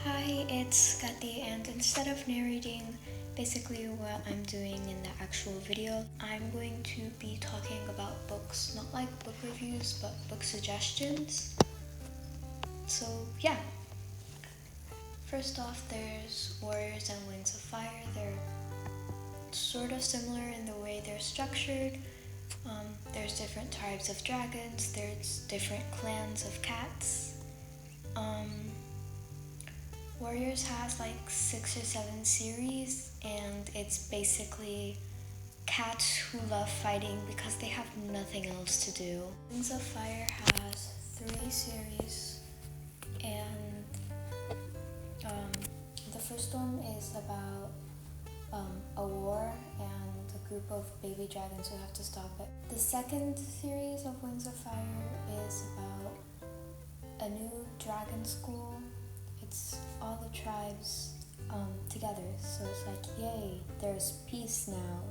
Hi, it's Kati, and instead of narrating basically what I'm doing in the actual video, I'm going to be talking about books, not like book reviews, but book suggestions. So yeah, first off there's Warriors and Wings of Fire. They're sort of similar in the way they're structured. There's different tribes of dragons, there's different clans of cats. Warriors has like 6 or 7 series, and it's basically cats who love fighting because they have nothing else to do. Wings of Fire has 3 series, and the first one is about a war and a group of baby dragons who have to stop it. The second series of Wings of Fire is about a new dragon school. It's all the tribes together, so it's like, yay, there's peace now,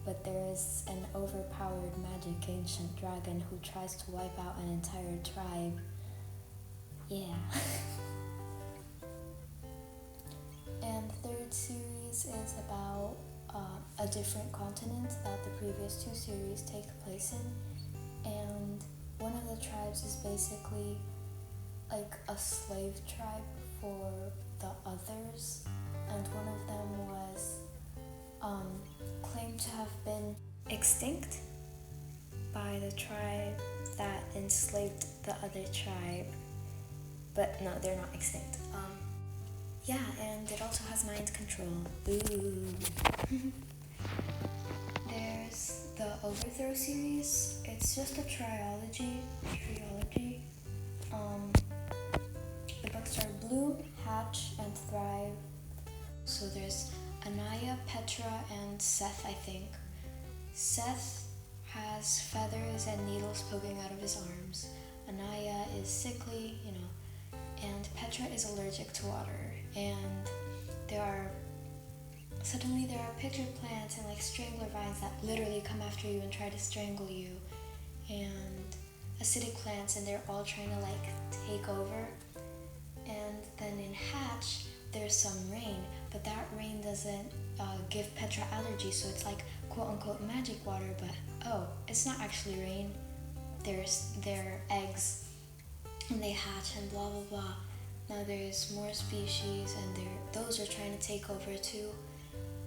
but there is an overpowered magic ancient dragon who tries to wipe out an entire tribe. Yeah. And the third series is about a different continent that the previous 2 series take place in, and one of the tribes is basically like a slave tribe for the others, and one of them was claimed to have been extinct by the tribe that enslaved the other tribe, but no, they're not extinct. Yeah, and it also has mind control. Ooh. There's the Overthrow series. It's just a trilogy. The books are Bloom, Hatch, and Thrive. So there's Anaya, Petra, and Seth, I think. Seth has feathers and needles poking out of his arms. Anaya is sickly, and Petra is allergic to water. And there are pitcher plants and like strangler vines that literally come after you and try to strangle you, and acidic plants, and they're all trying to like take over. And then in Hatch there's some rain, but that rain doesn't give Petra allergy, so it's like quote unquote magic water, but it's not actually rain. They're eggs and they hatch and blah blah blah. Now there's more species, and those are trying to take over too,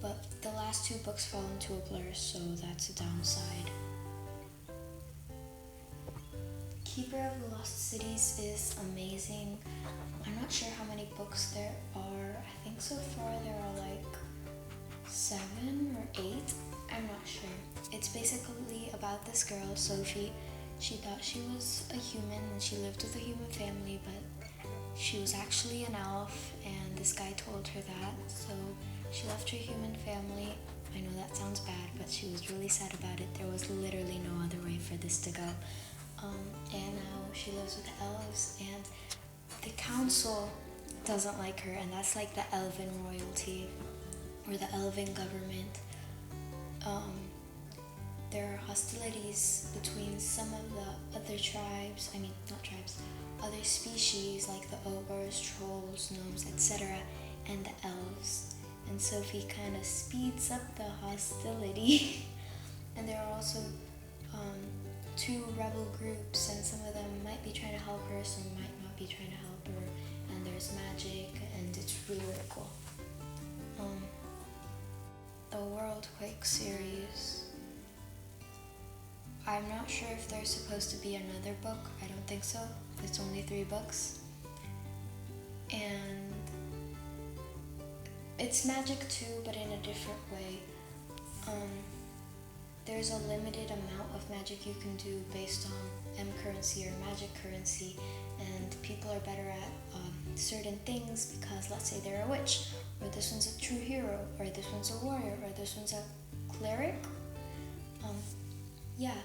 but the last 2 books fall into a blur, so that's a downside. Keeper of the Lost Cities is amazing. I'm not sure how many books there are. I think so far there are like 7 or 8. I'm not sure. It's basically about this girl, Sophie. She thought she was a human and she lived with a human family, but she was actually an elf, and this guy told her that, so she left her human family. I know that sounds bad, but she was really sad about it. There was literally no other way for this to go. And now she lives with elves, and the council doesn't like her, and that's like the elven royalty or the elven government. There are hostilities between some of the other tribes, other species like the ogres, trolls, gnomes, etc., and the elves. And Sophie kind of speeds up the hostility. And there are also 2 rebel groups, and some of them might be trying to help her, some might not be trying to help her, and there's magic, and it's really, really cool. The Worldquake series. I'm not sure if there's supposed to be another book. I don't think so. It's only 3 books. And it's magic too, but in a different way. There's a limited amount of magic you can do based on M currency or magic currency, and people are better at certain things because, let's say they're a witch, or this one's a true hero, or this one's a warrior, or this one's a cleric. Yeah,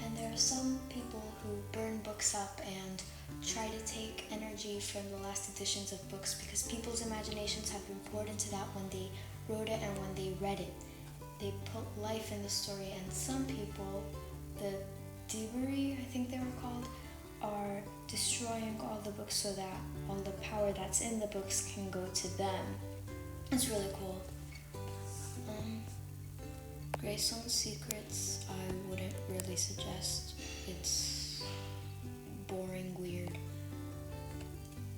and there are some people who burn books up and try to take energy from the last editions of books because people's imaginations have been poured into that when they wrote it and when they read it. They put life in the story, and some people, the Debris, I think they were called, are destroying all the books so that all the power that's in the books can go to them. It's really cool. Greystone's Secrets, I wouldn't really suggest. It's boring, weird.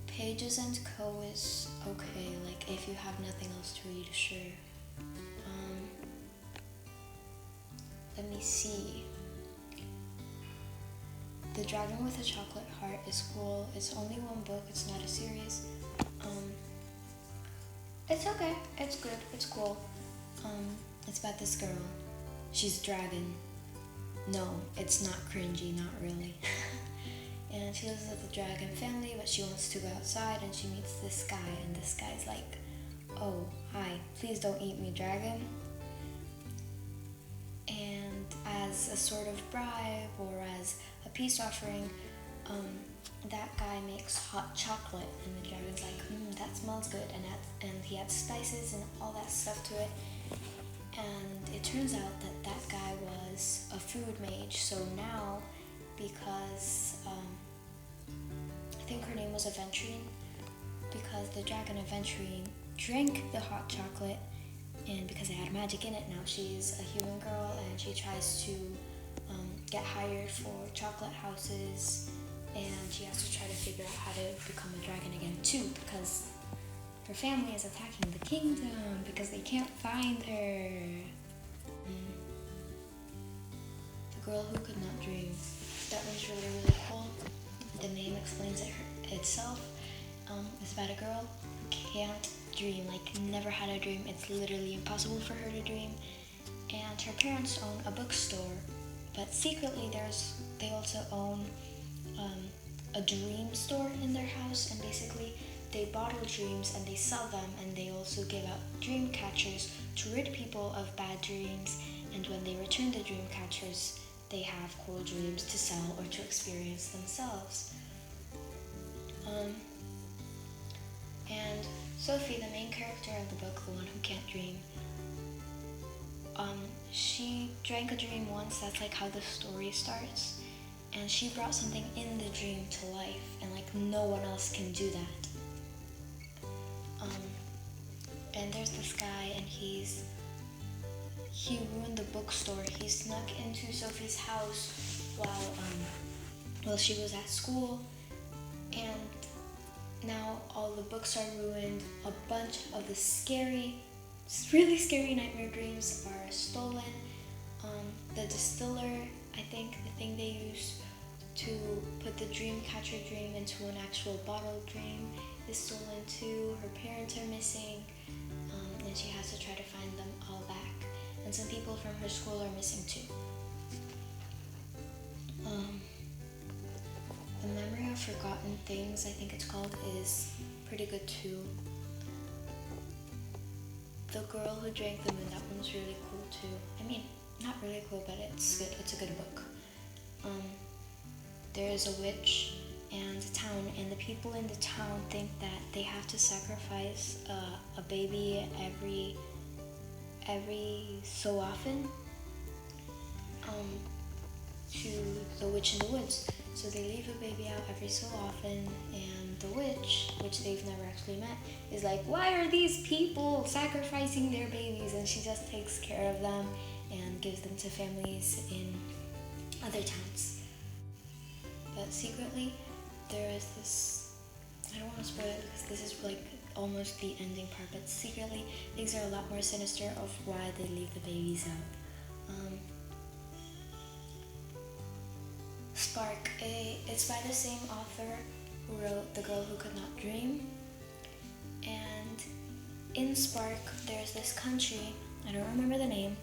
Pages and Co is okay, like if you have nothing else to read, sure. Let me see. The Dragon with a Chocolate Heart is cool. It's only one book, it's not a series. It's okay, it's good, it's cool. It's about this girl. She's a dragon. No, it's not cringy, not really. And she lives with the dragon family, but she wants to go outside and she meets this guy, and this guy's like, oh, hi, please don't eat me, dragon. And as a sort of bribe or as a peace offering, that guy makes hot chocolate, and the dragon's like, that smells good, and he adds spices and all that stuff to it. And it turns out that that guy was a food mage. So now, because I think her name was Aventurine, because the dragon Aventurine drank the hot chocolate, and because it had magic in it, now she's a human girl, and she tries to get hired for chocolate houses, and she has to try to figure out how to become a dragon again too, because her family is attacking the kingdom because they can't find her. The Girl Who Could Not Dream. That one's really, really cool. The name explains itself. It's about a girl who can't dream, like never had a dream. It's literally impossible for her to dream. And her parents own a bookstore, but secretly they also own a dream store in their house, and basically they bottle dreams and they sell them, and they also give out dream catchers to rid people of bad dreams, and when they return the dream catchers, they have cool dreams to sell or to experience themselves. And Sophie, the main character of the book, the one who can't dream, she drank a dream once. That's like how the story starts, and she brought something in the dream to life, and like no one else can do that. And there's this guy, and he ruined the bookstore. He snuck into Sophie's house while she was at school, and now all the books are ruined. A bunch of the really scary nightmare dreams are stolen. The distiller, I think the thing they use to put the dream catcher dream into an actual bottle dream, is stolen too. Her parents are missing, and she has to try to find them all back. And some people from her school are missing too. The Memory of Forgotten Things, I think it's called, is pretty good too. The Girl Who Drank the Moon, that one's really cool too. I mean, not really cool, but it's good. It's a good book. There is a witch and a town, and the people in the town think that they have to sacrifice a baby every so often to the witch in the woods. So they leave a baby out every so often, and the witch, which they've never actually met, is like, why are these people sacrificing their babies? And she just takes care of them and gives them to families in other towns. But secretly, there is this, I don't want to spoil it because this is like almost the ending part, but secretly things are a lot more sinister of why they leave the babies out. Spark, it's by the same author who wrote The Girl Who Could Not Dream. And in Spark, there's this country, I don't remember the name,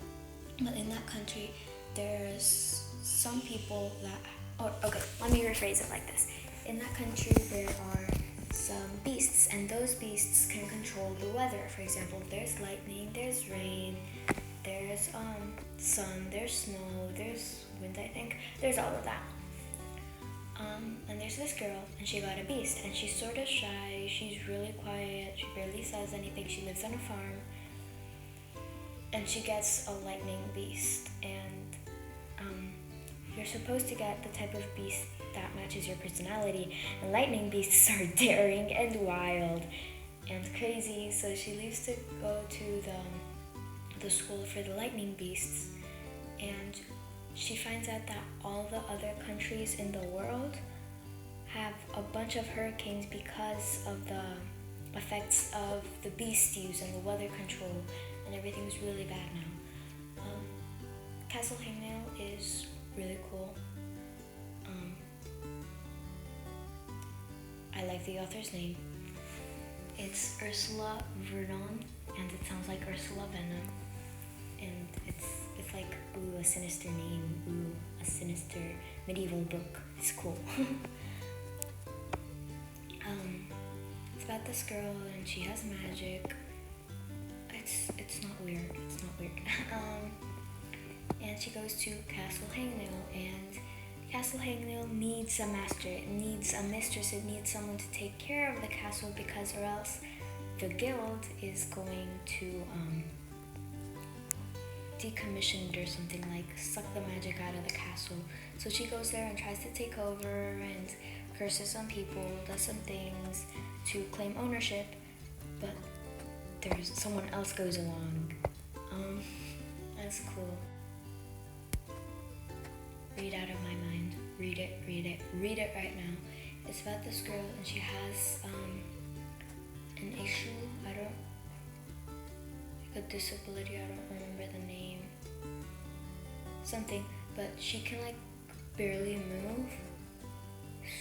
but in that country, there's some people let me rephrase it like this. In that country, there are some beasts, and those beasts can control the weather. For example, there's lightning, there's rain, there's sun, there's snow, there's wind, I think. There's all of that. And there's this girl, and she got a beast, and she's sort of shy, she's really quiet, she barely says anything, she lives on a farm, and she gets a lightning beast, and you're supposed to get the type of beast that matches your personality, and lightning beasts are daring and wild and crazy. So she leaves to go to the school for the lightning beasts, and she finds out that all the other countries in the world have a bunch of hurricanes because of the effects of the beasties and the weather control, and everything's really bad now. Castle Hangnail is really cool. I like the author's name. It's Ursula Vernon, and it sounds like Ursula Venom. And it's like, ooh, a sinister name, ooh, a sinister medieval book. It's cool. It's about this girl and she has magic. It's not weird. It's not weird. And she goes to Castle Hangnail, and Castle Hangnail needs a master. It needs a mistress. It needs someone to take care of the castle, because or else the guild is going to decommissioned or something, like suck the magic out of the castle. So she goes there and tries to take over and curses some people, does some things to claim ownership, but there's someone else goes along. That's cool. Read out of my mind. Read it right now. It's about this girl and she has an issue. A disability, I don't remember the name. Something, but she can like barely move.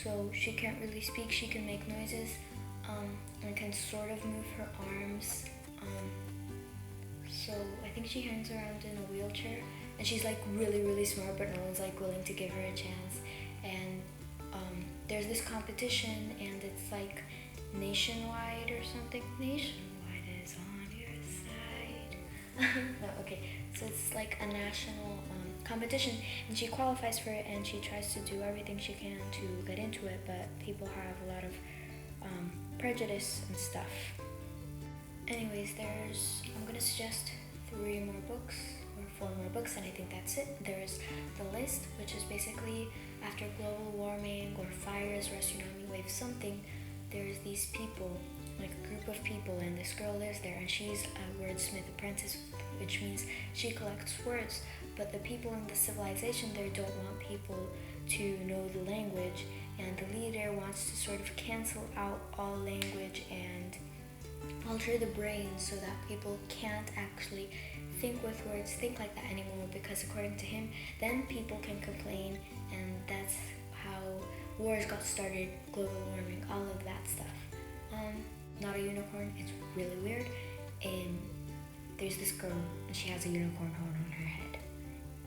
So she can't really speak, she can make noises, and can sort of move her arms. So I think she hangs around in a wheelchair, and she's like really smart, but no one's like willing to give her a chance. And there's this competition, and it's like nationwide or something. Nationwide is on your side. No, okay. So it's like a national competition, and she qualifies for it, and she tries to do everything she can to get into it, but people have a lot of prejudice and stuff. Anyways, I'm gonna suggest 3 more books or 4 more books, and I think that's it. There's The List, which is basically after global warming or fires or a tsunami wave something, there's these people, like a group of people, and this girl lives there, and she's a wordsmith apprentice, which means she collects words, but the people in the civilization there don't want people to know the language, and the leader wants to sort of cancel out all language and alter the brain so that people can't actually think with words, think like that anymore, because according to him, then people can complain, and that's how wars got started, global warming, all of that stuff. Not a unicorn, it's really weird, and there's this girl, and she has a unicorn horn on her head,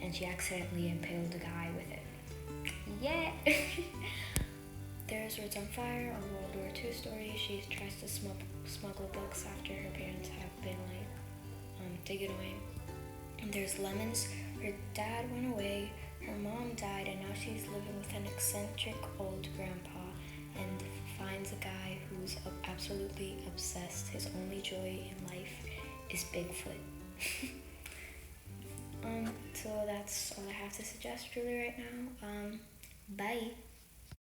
and she accidentally impaled a guy with it. Yeah! There's Words on Fire, a World War II story. She tries to smuggle books after her parents have been taken away. And there's Lemons. Her dad went away, her mom died, and now she's living with an eccentric old grandpa and finds a guy who's absolutely obsessed. His only joy in life is Bigfoot. So that's all I have to suggest really right now. Bye.